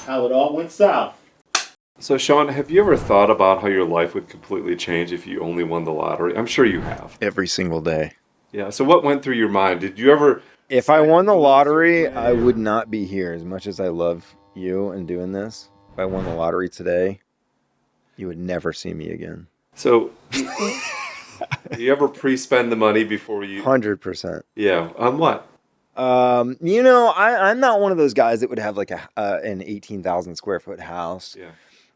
how it all went south. So, Sean, have you ever thought about how your life would completely change if you only won the lottery? I'm sure you have. Every single day. Yeah, so what went through your mind? Did you ever... If I won the lottery, I would not be here. As much as I love you and doing this, if I won the lottery today, you would never see me again. So, do you ever pre-spend the money before you... 100%. Yeah, on what? I'm not one of those guys that would have like an 18,000 square foot house. Yeah.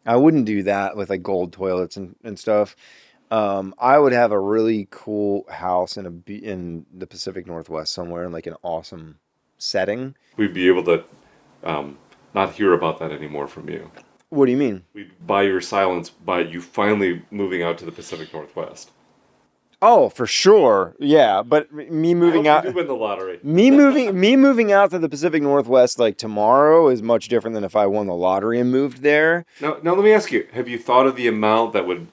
I wouldn't do that with like gold toilets and stuff. I would have a really cool house in the Pacific Northwest somewhere in like an awesome setting. We'd be able to not hear about that anymore from you. What do you mean? We'd buy your silence by you finally moving out to the Pacific Northwest. Oh, for sure. Yeah, but me moving out. You win the lottery. me moving out to the Pacific Northwest like tomorrow is much different than if I won the lottery and moved there. Now let me ask you: have you thought of the amount that would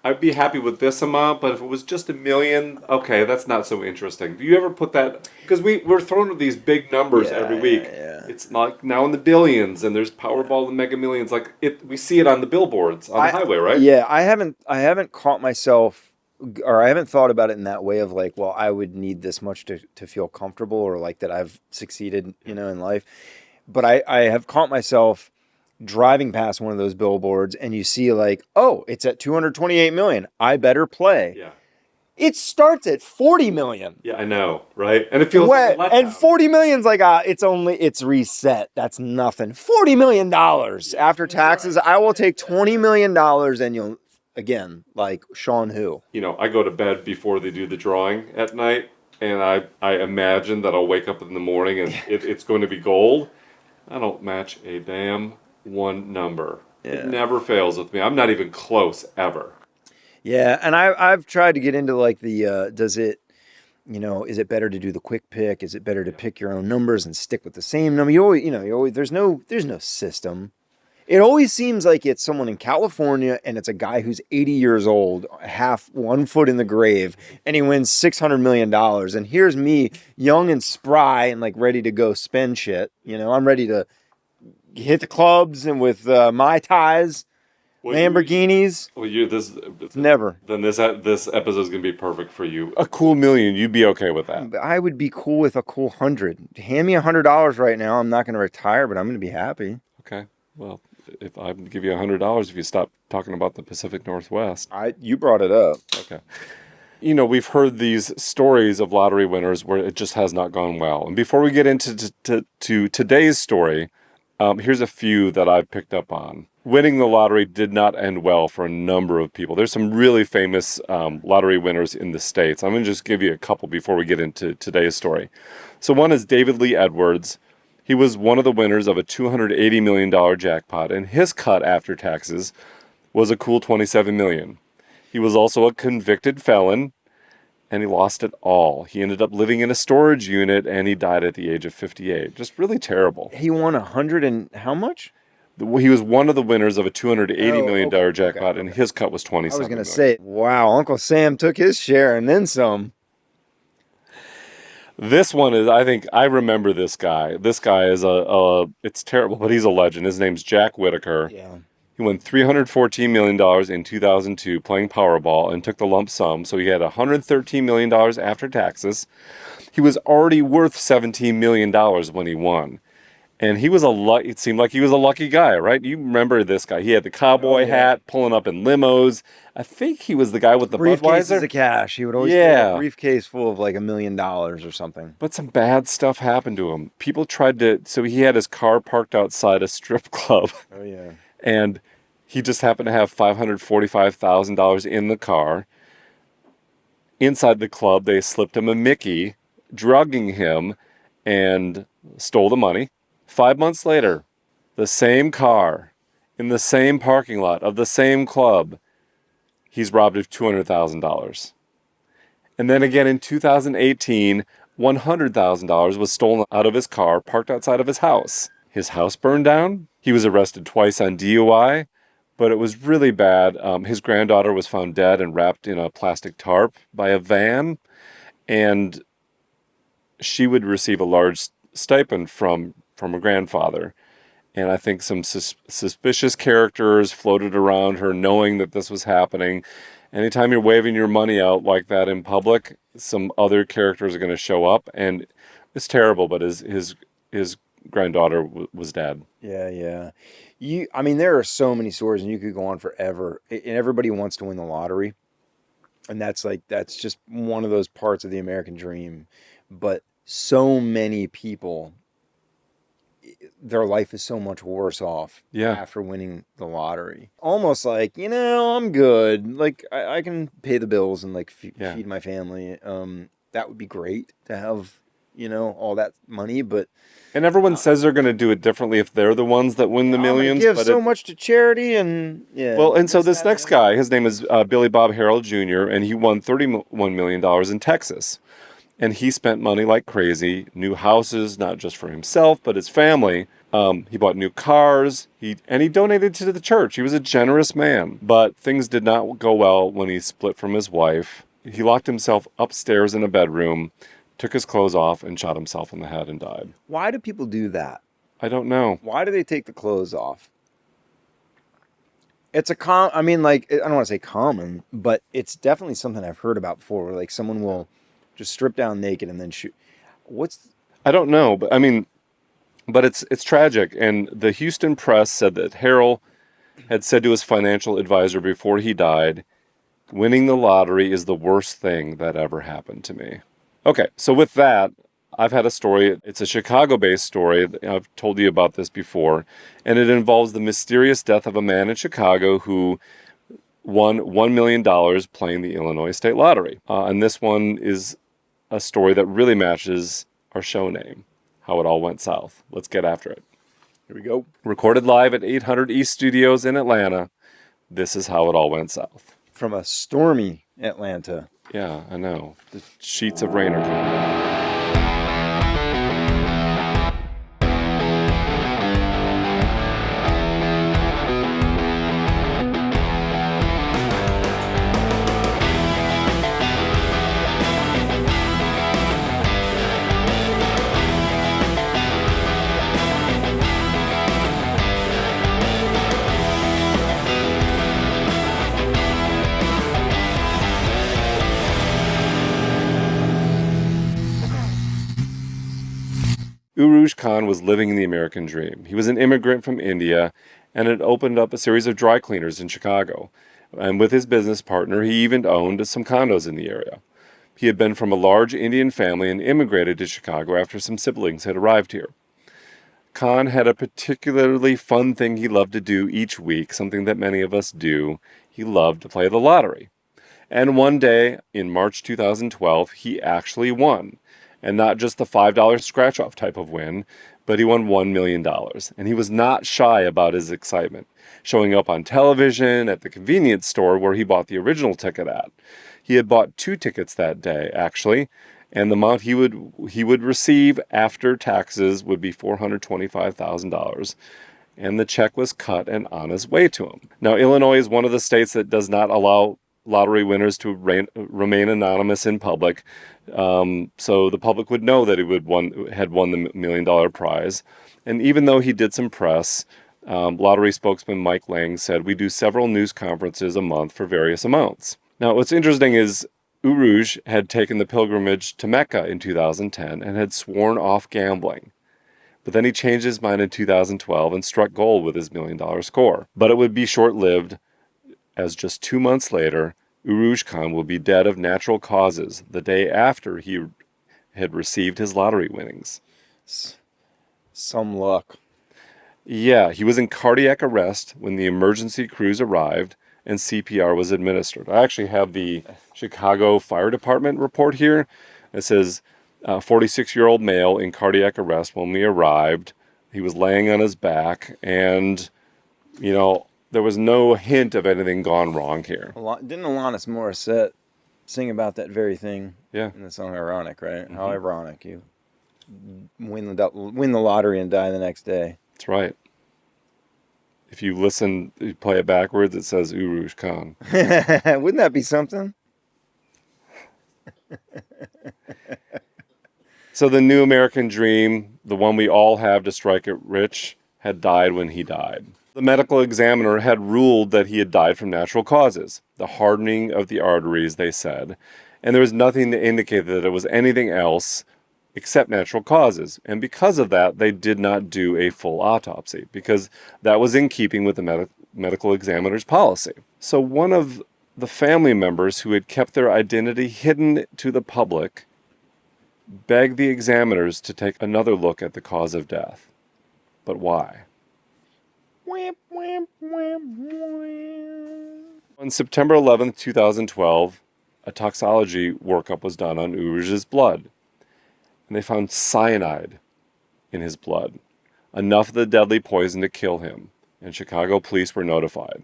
I'd be happy with this amount, but if it was just $1 million, okay, that's not so interesting. Do you ever put that? Because we're thrown with these big numbers every week. Yeah. It's like now in the billions, and there's Powerball and Mega Millions. Like we see it on the billboards on the highway, right? Yeah, I haven't caught myself, or I haven't thought about it in that way of like, well, I would need this much to feel comfortable, or like that I've succeeded, in life. But I have caught myself driving past one of those billboards and you see like, oh, it's at 228 million. I better play. Yeah. It starts at 40 million. Yeah, I know, right? And it feels like and 40 million's like it's reset. That's nothing. $40 million after taxes. I will take $20 million and you'll again, like Sean who? I go to bed before they do the drawing at night, and I imagine that I'll wake up in the morning and it's going to be gold. I don't match a damn one number. Yeah. It never fails with me. I'm not even close ever. Yeah, and I've tried to get into like the is it better to do the quick pick? Is it better to pick your own numbers and stick with the same number? You always there's no system. It always seems like it's someone in California and it's a guy who's 80 years old, half 1 foot in the grave, and he wins $600 million. And here's me, young and spry and like ready to go spend shit. I'm ready to hit the clubs and with Mai Tais, Lamborghinis. Never. Then this episode is going to be perfect for you. A cool $1 million, you'd be okay with that. I would be cool with a cool 100. Hand me $100 right now. I'm not going to retire, but I'm going to be happy. Okay. Well, if I give you $100 if you stop talking about the Pacific Northwest. You brought it up. Okay. We've heard these stories of lottery winners where it just has not gone well. And before we get into to today's story, here's a few that I've picked up on. Winning the lottery did not end well for a number of people. There's some really famous lottery winners in the States. I'm going to just give you a couple before we get into today's story. So one is David Lee Edwards. He was one of the winners of a $280 million jackpot, and his cut after taxes was a cool $27 million. He was also a convicted felon, and he lost it all. He ended up living in a storage unit, and he died at the age of 58. Just really terrible. He won 100 and how much? He was one of the winners of a $280 million jackpot, and his cut was $27 million. I was going to say, wow, Uncle Sam took his share and then some. This one is, I think, I remember this guy. This guy is it's terrible, but he's a legend. His name's Jack Whitaker. Yeah. He won $314 million in 2002 playing Powerball and took the lump sum, so he had $113 million after taxes. He was already worth $17 million when he won. And it seemed like he was a lucky guy, right? You remember this guy. He had the cowboy hat, pulling up in limos. I think he was the guy with the briefcases of cash. He would always get a briefcase full of like $1 million or something. But some bad stuff happened to him. People so he had his car parked outside a strip club. Oh, yeah. And he just happened to have $545,000 in the car. Inside the club, they slipped him a Mickey, drugging him, and stole the money. 5 months later, the same car, in the same parking lot of the same club, he's robbed of $200,000. And then again in 2018, $100,000 was stolen out of his car parked outside of his house. His house burned down. He was arrested twice on DUI, but it was really bad. His granddaughter was found dead and wrapped in a plastic tarp by a van, and she would receive a large stipend from her grandfather. And I think some suspicious characters floated around her knowing that this was happening. Anytime you're waving your money out like that in public, some other characters are going to show up. And it's terrible, but his granddaughter was dead. Yeah, yeah. I mean, there are so many stories, and you could go on forever. And everybody wants to win the lottery, and that's just one of those parts of the American dream. But so many people, their life is so much worse off Yeah. after winning the lottery. Almost like, I'm good. Like I can pay the bills and like Yeah. feed my family. That would be great to have, all that money, but And everyone says they're going to do it differently if they're the ones that win the I'm gonna millions. give But so much to charity, and yeah. well, and so this next guy, his name is Billy Bob Harrell Jr., and he won $31 million in Texas. And he spent money like crazy, new houses, not just for himself, but his family. He bought new cars, and he donated to the church. He was a generous man. But things did not go well when he split from his wife. He locked himself upstairs in a bedroom, took his clothes off, and shot himself in the head and died. Why do people do that? I don't know. Why do they take the clothes off? It's I mean, like, I don't want to say common, but it's definitely something I've heard about before, where like someone will just strip down naked and then shoot. I don't know, but I mean, but it's tragic. And the Houston Press said that Harrell had said to his financial advisor before he died, "Winning the lottery is the worst thing that ever happened to me." Okay, so with that, I've had a story. It's a Chicago-based story. I've told you about this before, and it involves the mysterious death of a man in Chicago who won $1 million playing the Illinois State Lottery. And this one is a story that really matches our show name, How It All Went South. Let's get after it. Here we go. Recorded live at 800 East Studios in Atlanta, this is How It All Went South. From a stormy Atlanta. Yeah, I know. The sheets of rain are coming down. Urooj Khan was living in the American dream. He was an immigrant from India and had opened up a series of dry cleaners in Chicago. And with his business partner, he even owned some condos in the area. He had been from a large Indian family and immigrated to Chicago after some siblings had arrived here. Khan had a particularly fun thing he loved to do each week, something that many of us do. He loved to play the lottery. And one day, in March 2012, he actually won. And not just the $5 scratch-off type of win, but he won $1 million. And he was not shy about his excitement, showing up on television, at the convenience store where he bought the original ticket at. He had bought 2 tickets that day, actually, and the amount he would receive after taxes would be $425,000. And the check was cut and on his way to him. Now, Illinois is one of the states that does not allow lottery winners to remain anonymous in public, so the public would know that he had won the $1 million prize. And even though he did some press, lottery spokesman Mike Lang said, "We do several news conferences a month for various amounts." Now, what's interesting is Urooj had taken the pilgrimage to Mecca in 2010 and had sworn off gambling. But then he changed his mind in 2012 and struck gold with his $1 million score. But it would be short-lived, as just 2 months later, Urooj Khan will be dead of natural causes the day after he had received his lottery winnings. Some luck. Yeah, he was in cardiac arrest when the emergency crews arrived and CPR was administered. I actually have the Chicago Fire Department report here. It says, 46-year-old male in cardiac arrest when we arrived. He was laying on his back, and, there was no hint of anything gone wrong here. Didn't Alanis Morissette sing about that very thing? Yeah. In the song Ironic, right? Mm-hmm. How ironic. You win the lottery and die the next day. That's right. If you play it backwards, it says Urooj Khan. Wouldn't that be something? So the new American dream, the one we all have to strike it rich, had died when he died. The medical examiner had ruled that he had died from natural causes, the hardening of the arteries, they said, and there was nothing to indicate that it was anything else except natural causes. And because of that, they did not do a full autopsy, because that was in keeping with the medical examiner's policy. So one of the family members who had kept their identity hidden to the public begged the examiners to take another look at the cause of death. But why? On September 11th, 2012, a toxicology workup was done on Urooj's blood, and they found cyanide in his blood, enough of the deadly poison to kill him, and Chicago police were notified.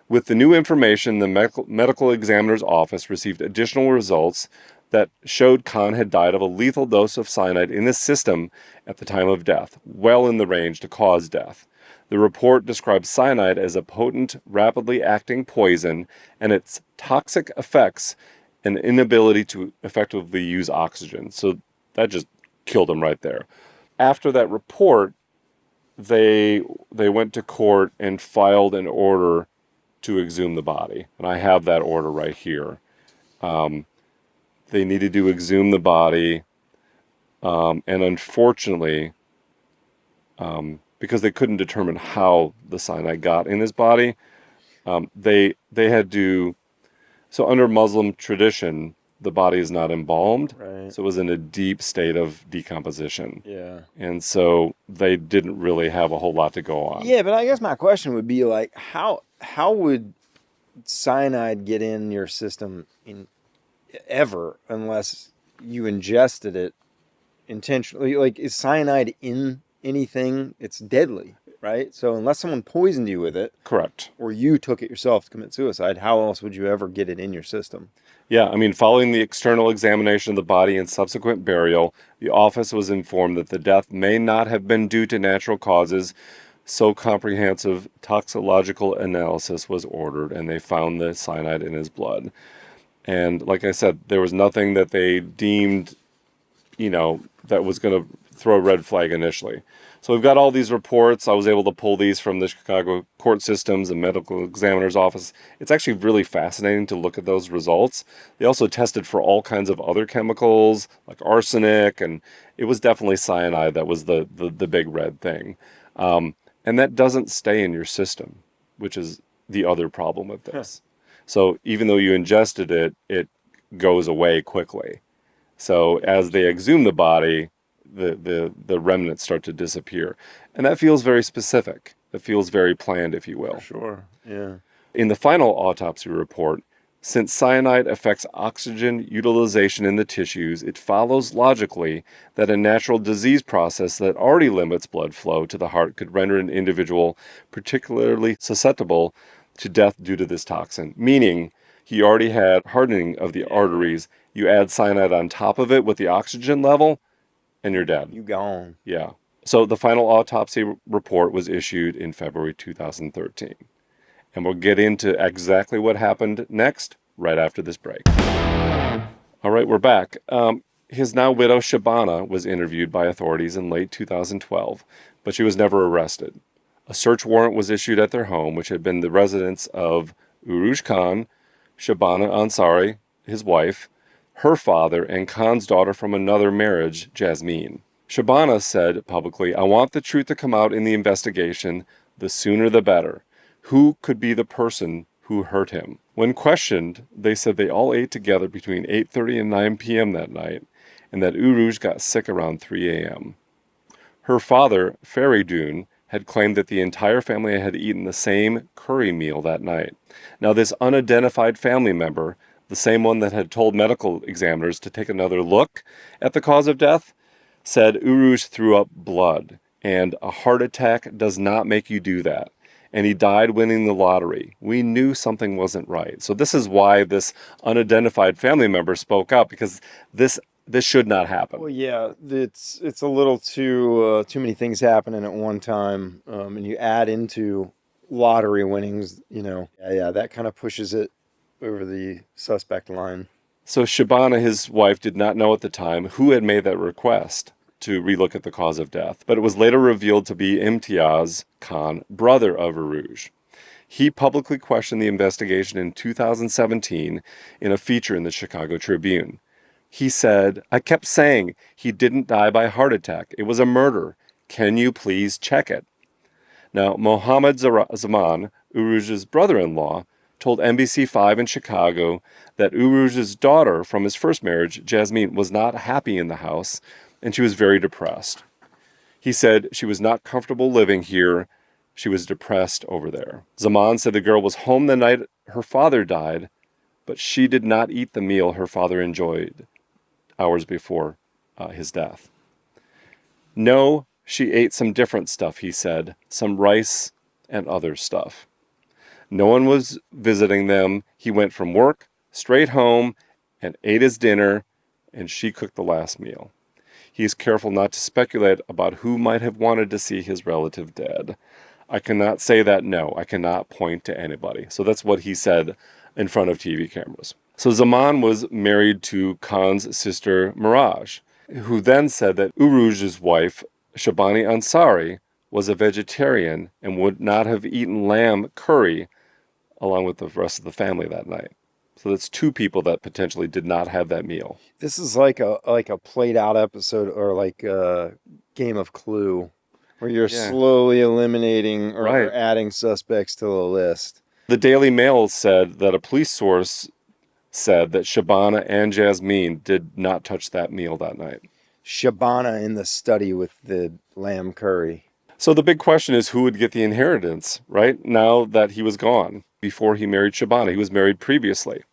With the new information, the medical examiner's office received additional results that showed Khan had died of a lethal dose of cyanide in his system at the time of death, well in the range to cause death. The report describes cyanide as a potent, rapidly acting poison and its toxic effects and inability to effectively use oxygen. So that just killed him right there. After that report, they went to court and filed an order to exhume the body. And I have that order right here. They needed to exhume the body, and unfortunately, because they couldn't determine how the cyanide got in his body, they had to. So under Muslim tradition, the body is not embalmed, Right. so it was in a deep state of decomposition. Yeah. And so they didn't really have a whole lot to go on. Yeah, but I guess my question would be like, how would cyanide get in your system ever unless you ingested it intentionally? Like, is cyanide in anything? It's deadly, right? So unless someone poisoned you with it, Correct. or you took it yourself to commit suicide, how else would you ever get it in your system? Yeah, I mean, following the external examination of the body and subsequent burial, the office was informed that the death may not have been due to natural causes, so comprehensive toxicological analysis was ordered, and they found the cyanide in his blood. And like I said, there was nothing that they deemed, that was going to throw a red flag initially. So we've got all these reports. I was able to pull these from the Chicago court systems and medical examiner's office. It's actually really fascinating to look at those results. They also tested for all kinds of other chemicals like arsenic, and it was definitely cyanide that was the big red thing. And that doesn't stay in your system, which is the other problem with this. So even though you ingested it, it goes away quickly. So as they exhume the body, the remnants start to disappear. And that feels very specific. It feels very planned, if you will. Sure. Yeah. In the final autopsy report, since cyanide affects oxygen utilization in the tissues, it follows logically that a natural disease process that already limits blood flow to the heart could render an individual particularly susceptible to death due to this toxin, meaning he already had hardening of the arteries. You add cyanide on top of it with the oxygen level, and you're dead. You gone. Yeah. So the final autopsy report was issued in February 2013. And we'll get into exactly what happened next right after this break. All right, we're back. His now widow Shabana was interviewed by authorities in late 2012, but she was never arrested. A search warrant was issued at their home, which had been the residence of Urooj Khan, Shabana Ansari, his wife, her father, and Khan's daughter from another marriage, Jasmine. Shabana said publicly, "I want the truth to come out in the investigation, the sooner the better. Who could be the person who hurt him?" When questioned, they said they all ate together between 8:30 and 9 p.m. that night, and that Urooj got sick around 3 a.m. Her father, Faridun, had claimed that the entire family had eaten the same curry meal that night. Now, this unidentified family member, the same one that had told medical examiners to take another look at the cause of death, said Urooj threw up blood, and a heart attack does not make you do that. And he died winning the lottery. We knew something wasn't right. So this is why this unidentified family member spoke up, because this should not happen. Well, yeah, it's a little too many things happening at one time, and you add into lottery winnings, yeah, that kind of pushes it over the suspect line. So Shabana, his wife, did not know at the time who had made that request. to relook at the cause of death, but it was later revealed to be Imtiaz Khan, brother of Urooj. He publicly questioned the investigation in 2017 in a feature in the Chicago Tribune. He said, "I kept saying he didn't die by heart attack. It was a murder. Can you please check it?" Now, Mohammed Zaman, Urooj's brother-in-law, told NBC5 in Chicago that Urooj's daughter from his first marriage, Jasmine, was not happy in the house and she was very depressed. He said she was not comfortable living here. She was depressed over there. Zaman said the girl was home the night her father died, but she did not eat the meal her father enjoyed hours before his death. No, she ate some different stuff, he said, some rice and other stuff. No one was visiting them. He went from work straight home and ate his dinner, and she cooked the last meal. He is careful not to speculate about who might have wanted to see his relative dead. I cannot say that, no, I cannot point to anybody. So that's what he said in front of TV cameras. So Zaman was married to Khan's sister Miraj, who then said that Urooj's wife, Shabani Ansari, was a vegetarian and would not have eaten lamb curry along with the rest of the family that night. So that's two people that potentially did not have that meal. This is like a played out episode, or like a game of Clue, where you're slowly eliminating or adding suspects to the list. The Daily Mail said that a police source said that Shabana and Jasmine did not touch that meal that night. Shabana in the study with the lamb curry. So the big question is who would get the inheritance, right? Now that he was gone. Before he married Shabana, he was married previously.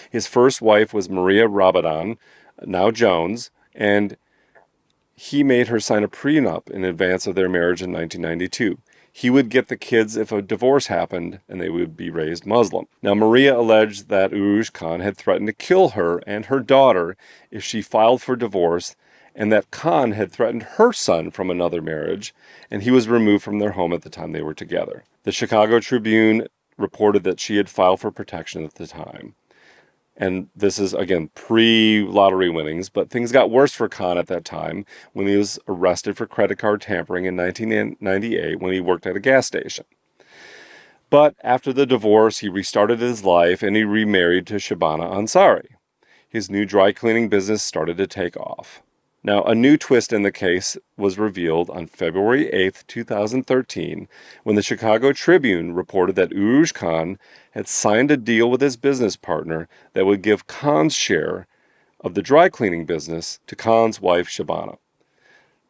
His first wife was Maria Rabadon, now Jones, and he made her sign a prenup in advance of their marriage in 1992. He would get the kids if a divorce happened, and they would be raised Muslim. Now, Maria alleged that Urooj Khan had threatened to kill her and her daughter if she filed for divorce, and that Khan had threatened her son from another marriage, and he was removed from their home at the time they were together. The Chicago Tribune reported that she had filed for protection at the time. And this is, again, pre-lottery winnings, but things got worse for Khan at that time when he was arrested for credit card tampering in 1998 when he worked at a gas station. But after the divorce, he restarted his life and he remarried to Shabana Ansari. His new dry cleaning business started to take off. Now, a new twist in the case was revealed on February 8, 2013, when the Chicago Tribune reported that Urooj Khan had signed a deal with his business partner that would give Khan's share of the dry cleaning business to Khan's wife, Shabana.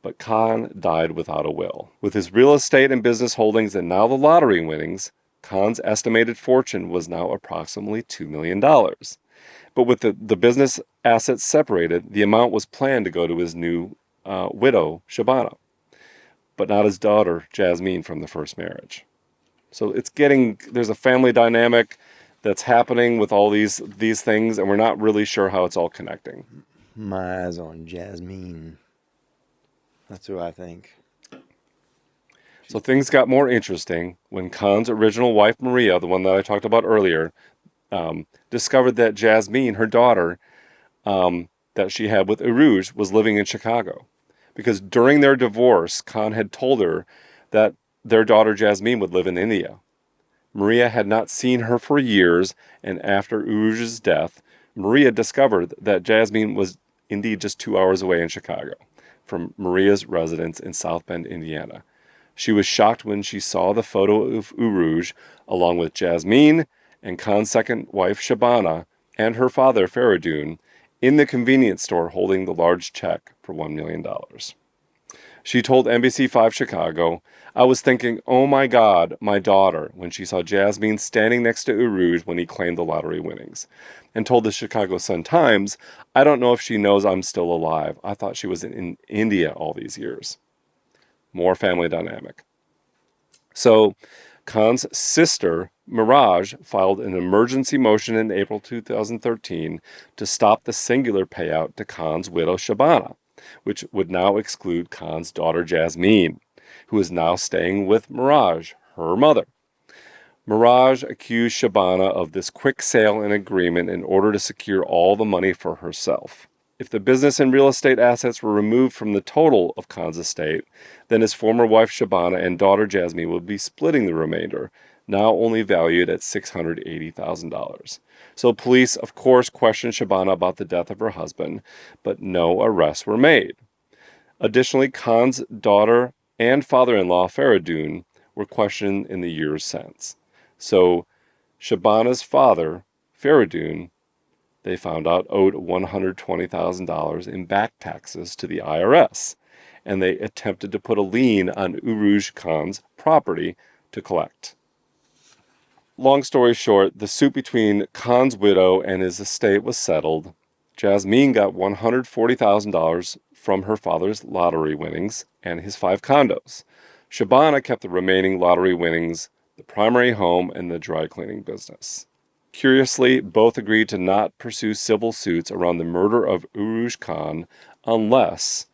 But Khan died without a will. With his real estate and business holdings and now the lottery winnings, Khan's estimated fortune was now approximately $2 million. But with the business assets separated, the amount was planned to go to his new widow, Shabana, but not his daughter, Jasmine, from the first marriage. So there's a family dynamic that's happening with all these things, and we're not really sure how it's all connecting. My eyes on Jasmine. That's who I think. So things got more interesting when Khan's original wife, Maria, the one that I talked about earlier, discovered that Jasmine, her daughter, that she had with Urooj, was living in Chicago. Because during their divorce, Khan had told her that their daughter Jasmine would live in India. Maria had not seen her for years, and after Urooj's death, Maria discovered that Jasmine was indeed just 2 hours away in Chicago from Maria's residence in South Bend, Indiana. She was shocked when she saw the photo of Urooj along with Jasmine and Khan's second wife, Shabana, and her father, Faridun, in the convenience store holding the large check for $1 million. She told NBC5 Chicago, "I was thinking, oh my God, my daughter," when she saw Jasmine standing next to Urooj when he claimed the lottery winnings, and told the Chicago Sun-Times, "I don't know if she knows I'm still alive. I thought she was in India all these years." More family dynamic. So Khan's sister, Miraj, filed an emergency motion in April 2013 to stop the singular payout to Khan's widow, Shabana, which would now exclude Khan's daughter, Jasmine, who is now staying with Miraj, her mother. Miraj accused Shabana of this quick sale and agreement in order to secure all the money for herself. If the business and real estate assets were removed from the total of Khan's estate, then his former wife Shabana and daughter Jasmine would be splitting the remainder, now only valued at $680,000. So police, of course, questioned Shabana about the death of her husband, but no arrests were made. Additionally, Khan's daughter and father-in-law Faridun were questioned in the years since. So Shabana's father, Faridun, they found out owed $120,000 in back taxes to the IRS, and they attempted to put a lien on Urooj Khan's property to collect. Long story short, the suit between Khan's widow and his estate was settled. Jasmine got $140,000 from her father's lottery winnings and his 5 condos. Shabana kept the remaining lottery winnings, the primary home, and the dry cleaning business. Curiously, both agreed to not pursue civil suits around the murder of Urooj Khan unless,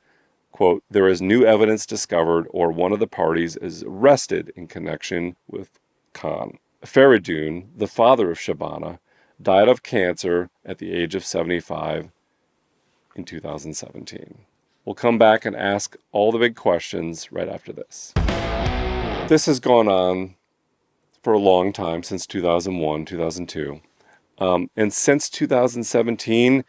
quote, there is new evidence discovered or one of the parties is arrested in connection with Khan. Faridun, the father of Shabana, died of cancer at the age of 75 in 2017. We'll come back and ask all the big questions right after this. This has gone on for a long time, since 2001, 2002. And since 2017,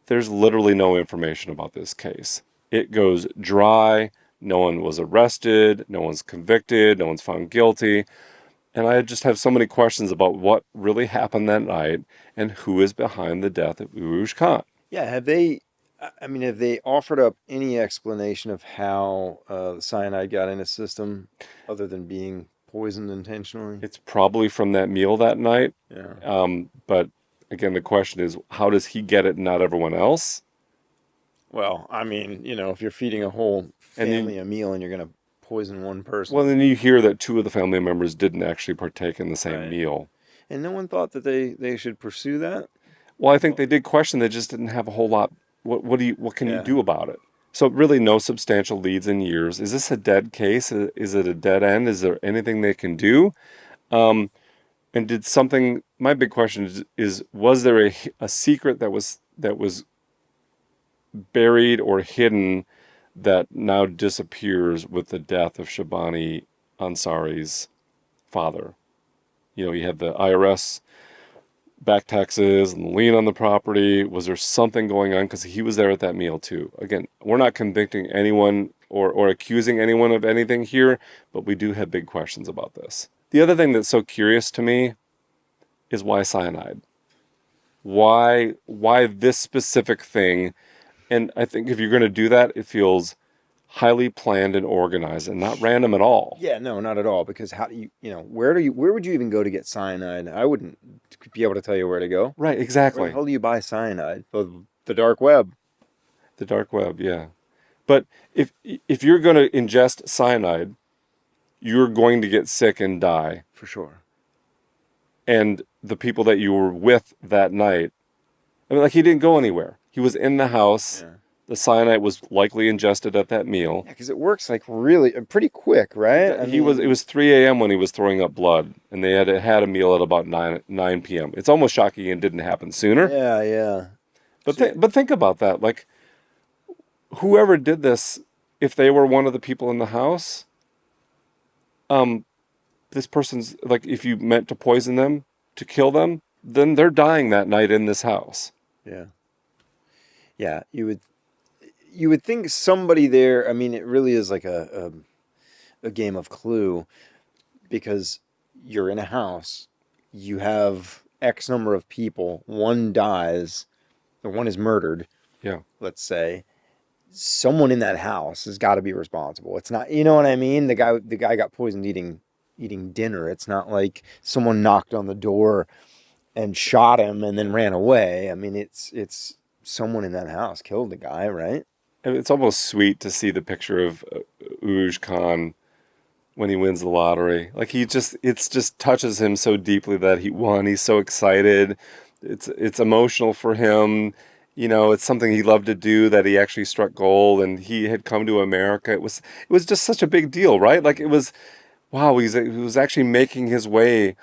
there's literally no information about this case. It goes dry. No one was arrested. No one's convicted. No one's found guilty. And I just have so many questions about what really happened that night and who is behind the death of Urooj Khan. Yeah, have they offered up any explanation of how the cyanide got in his system other than being poisoned intentionally? It's probably from that meal that night. Yeah. But again, the question is, how does he get it and not everyone else? Well, I mean, if you're feeding a whole And family a meal and you're going to poison one person. Well, then you hear that 2 of the family members didn't actually partake in the same Right. meal. And no one thought that they should pursue that? Well, I think they did question. They just didn't have a whole lot. What can you Yeah. do about it? So really, no substantial leads in years. Is this a dead case? Is it a dead end? Is there anything they can do? And did something? My big question is was there a secret that was buried or hidden that now disappears with the death of Shabani Ansari's father? You had the IRS back taxes and the lien on the property. Was there something going on? Because he was there at that meal too. Again, we're not convicting anyone or accusing anyone of anything here, but we do have big questions about this. The other thing that's so curious to me is why cyanide? Why this specific thing? And I think if you're going to do that, it feels highly planned and organized and not random at all. Yeah, no, not at all. Because how do where would you even go to get cyanide? I wouldn't be able to tell you where to go. Right, Where exactly. the hell do you buy cyanide? The dark web. The dark web, yeah. But if you're going to ingest cyanide, you're going to get sick and die. For sure. And the people that you were with that night, I mean, like, he didn't go anywhere. He was in the house. Yeah. The cyanide was likely ingested at that meal. Yeah, because it works like really pretty quick, right? It was 3 a.m. when he was throwing up blood, and they had a meal at about 9 p.m. It's almost shocking it didn't happen sooner. Yeah, yeah. But think about that. Like, whoever did this, if they were one of the people in the house, this person's, like, if you meant to poison them, to kill them, then they're dying that night in this house. Yeah. Yeah, you would think somebody there. I mean, it really is like a game of Clue, because you're in a house, you have X number of people, one dies, or one is murdered. Yeah. Let's say someone in that house has got to be responsible. It's not, you know what I mean? The guy got poisoned eating dinner. It's not like someone knocked on the door and shot him and then ran away. I mean, it's someone in that house killed the guy, right? And it's almost sweet to see the picture of Urooj Khan when he wins the lottery. Like, it just touches him so deeply that he won. He's so excited. It's emotional for him. It's something he loved to do, that he actually struck gold and he had come to America. It was just such a big deal, right? Like, it was, wow, he was actually making his way,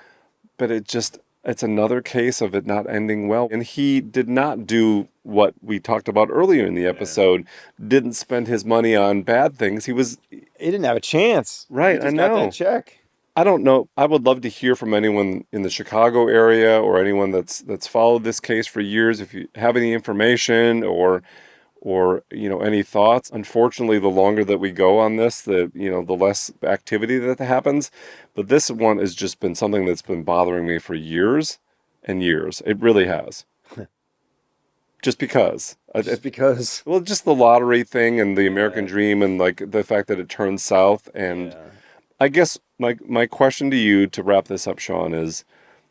but it just, it's another case of it not ending well. And he did not do what we talked about earlier in the episode, didn't spend his money on bad things. He was, He didn't have a chance. He right, I just got that know. check. I don't know. I would love to hear from anyone in the Chicago area or anyone that's followed this case for years. If you have any information or any thoughts. Unfortunately, the longer that we go on this, the less activity that happens. But this one has just been something that's been bothering me for years and years. It really has. Just because. Just because. Well, just the lottery thing and the American dream and like the fact that it turns south. And I guess my question to you to wrap this up, Sean, is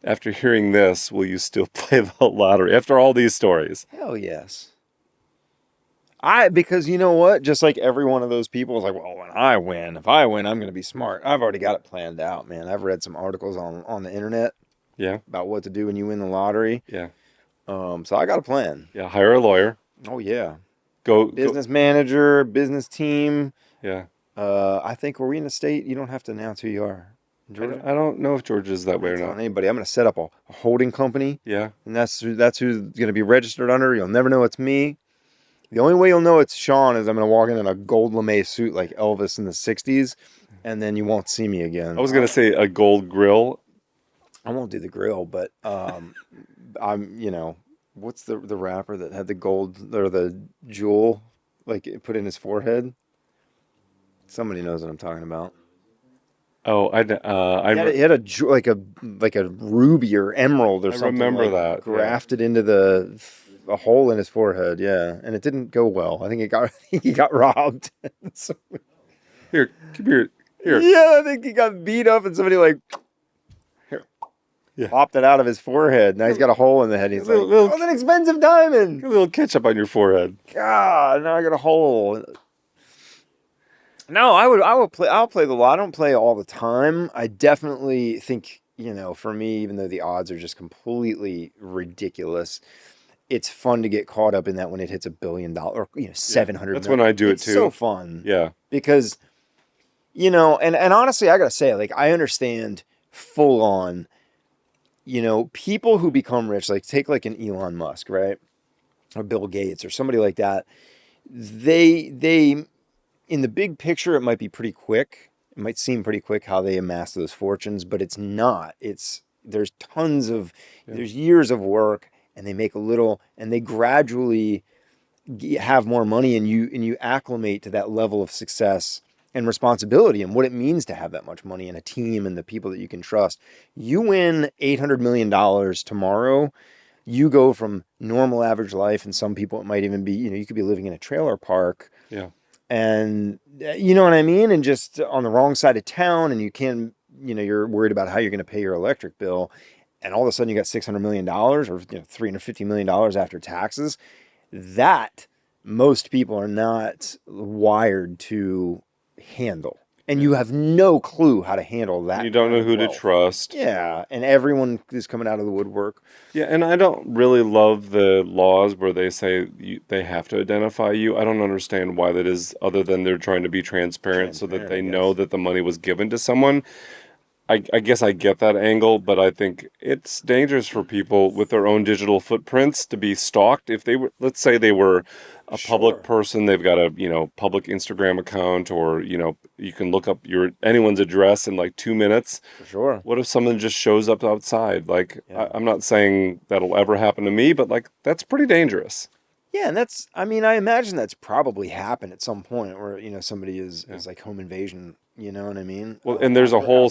after hearing this, will you still play the lottery after all these stories? Hell yes. Because you know what? Just like every one of those people is like, well, if I win, I'm going to be smart. I've already got it planned out, man. I've read some articles on the internet Yeah. about what to do when you win the lottery. Yeah. So I got a plan. Yeah. Hire a lawyer. Oh yeah. Go. Business manager, business team. Yeah. I think were we in a state you don't have to announce who you are. Georgia? I don't know if Georgia's that way or not. Anybody. I'm going to set up a holding company. Yeah. And that's who's going to be registered under. You'll never know it's me. The only way you'll know it's Sean is I'm going to walk in a gold lame suit like Elvis in the 60s, and then you won't see me again. I was going to say a gold grill. I won't do the grill, but what's the rapper that had the gold or the jewel like put in his forehead? Somebody knows what I'm talking about. Oh, He had a ruby or emerald or something. remember that, grafted into a hole in his forehead. Yeah, and it didn't go well. I think he got robbed. Here, come here. Here. Yeah, I think he got beat up and somebody popped it out of his forehead. Now he's got a hole in the head. He's like, "Oh, an expensive diamond." Get a little ketchup on your forehead. God, now I got a hole. No, I'll play the lot. I don't play all the time. I definitely think, for me, even though the odds are just completely ridiculous, it's fun to get caught up in that when it hits $1 billion or 700 That's million. when I do it It's too. so fun. Yeah. Because, and honestly, I got to say, like, I understand full on, people who become rich, like take like an Elon Musk, right? Or Bill Gates or somebody like that. They in the big picture, it might be pretty quick. It might seem pretty quick how they amass those fortunes, but it's not. There's there's years of work, and they make a little, and they gradually have more money, and you acclimate to that level of success and responsibility and what it means to have that much money and a team and the people that you can trust. You win $800 million tomorrow, you go from normal average life, and some people it might even be, you could be living in a trailer park. Yeah. And you know what I mean? And just on the wrong side of town, and you're worried about how you're going to pay your electric bill. And all of a sudden you got $600 million or $350 million after taxes. That most people are not wired to handle. And you have no clue how to handle that. You don't know who to trust. Yeah, and everyone is coming out of the woodwork. Yeah, and I don't really love the laws where they say they have to identify you. I don't understand why that is, other than they're trying to be transparent so that they know that the money was given to someone. I guess I get that angle, but I think it's dangerous for people with their own digital footprints to be stalked. If they were, let's say they were a public person, they've got a, public Instagram account, or, you can look up anyone's address in like 2 minutes. For sure. What if someone just shows up outside? Like, I'm not saying that'll ever happen to me, but like, that's pretty dangerous. Yeah, and I imagine that's probably happened at some point where, somebody is like home invasion, you know what I mean? Well, and there's a whole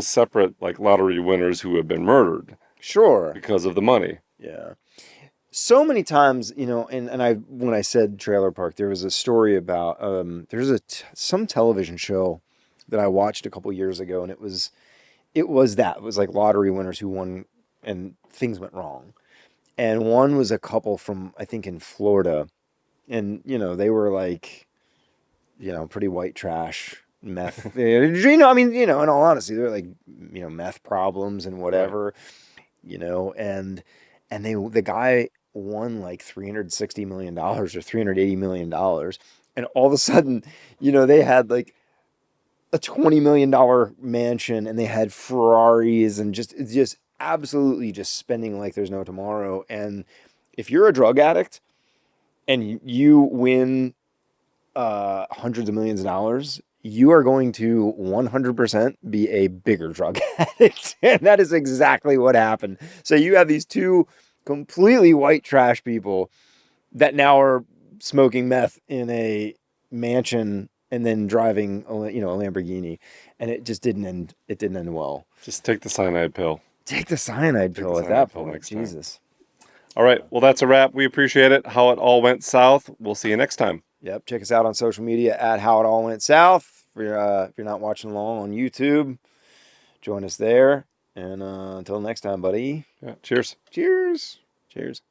separate like lottery winners who have been murdered. Sure. Because of the money. Yeah. So many times, when I said trailer park, there was a story about, there's some television show that I watched a couple years ago, and it was like lottery winners who won and things went wrong. And one was a couple from, I think, in Florida. And, they were like, pretty white trash meth. In all honesty, they're like, meth problems and whatever, and the guy won like $360 million or $380 million. And all of a sudden, they had like a $20 million mansion, and they had Ferraris and just absolutely just spending like there's no tomorrow. And if you're a drug addict and you win hundreds of millions of dollars, you are going to 100% be a bigger drug addict. And that is exactly what happened. So you have these two completely white trash people that now are smoking meth in a mansion and then driving a Lamborghini, and it didn't end well. Just take the cyanide pill. Take the cyanide Take pill the at cyanide that pill point. next time. Jesus. All right. Well, that's a wrap. We appreciate it. How it all went south. We'll see you next time. Yep. Check us out on social media at How It All Went South. If you're not watching along on YouTube, join us there. And until next time, buddy. Yeah. Cheers. Cheers. Cheers.